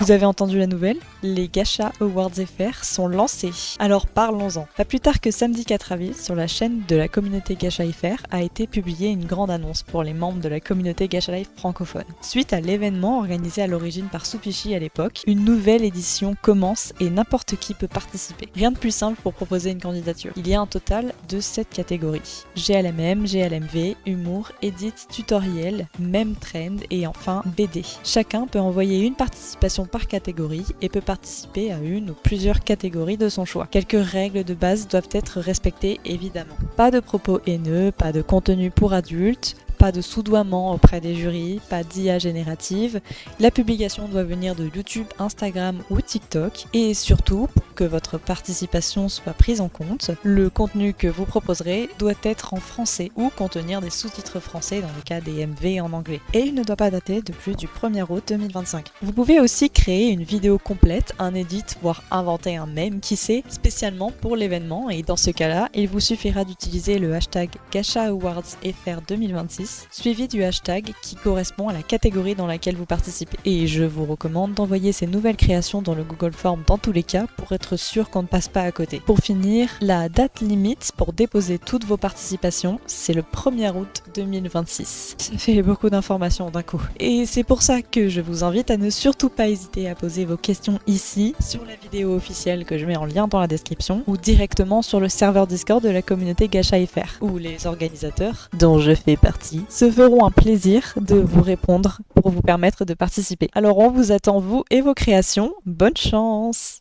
Vous avez entendu la nouvelle? Les Gacha Awards FR sont lancés. Alors parlons-en. Pas plus tard que samedi 4 avril, sur la chaîne de la communauté Gacha FR a été publiée une grande annonce pour les membres de la communauté Gacha Life francophone. Suite à l'événement organisé à l'origine par Supichi à l'époque, une nouvelle édition commence et n'importe qui peut participer. Rien de plus simple pour proposer une candidature. Il y a un total de 7 catégories. GLMM, GLMV, humour, edit, tutoriel, meme trend et enfin BD. Chacun peut envoyer une participation par catégorie et peut participer à une ou plusieurs catégories de son choix. Quelques règles de base doivent être respectées évidemment. Pas de propos haineux, pas de contenu pour adultes, pas de soudoiement auprès des jurys, pas d'IA générative. La publication doit venir de YouTube, Instagram ou TikTok. Et surtout, pour que votre participation soit prise en compte, le contenu que vous proposerez doit être en français ou contenir des sous-titres français dans le cas des MV en anglais. Et il ne doit pas dater de plus du 1er août 2025. Vous pouvez aussi créer une vidéo complète, un edit, voire inventer un mème, qui sait, spécialement pour l'événement. Et dans ce cas-là, il vous suffira d'utiliser le hashtag Gacha Awards FR 2026 suivi du hashtag qui correspond à la catégorie dans laquelle vous participez. Et je vous recommande d'envoyer ces nouvelles créations dans le Google Form dans tous les cas pour être sûr qu'on ne passe pas à côté. Pour finir, la date limite pour déposer toutes vos participations, c'est le 1er août 2026. Ça fait beaucoup d'informations d'un coup. Et c'est pour ça que je vous invite à ne surtout pas hésiter à poser vos questions ici, sur la vidéo officielle que je mets en lien dans la description, ou directement sur le serveur Discord de la communauté Gacha FR, où les organisateurs, dont je fais partie, se feront un plaisir de vous répondre pour vous permettre de participer. Alors on vous attend vous et vos créations, bonne chance!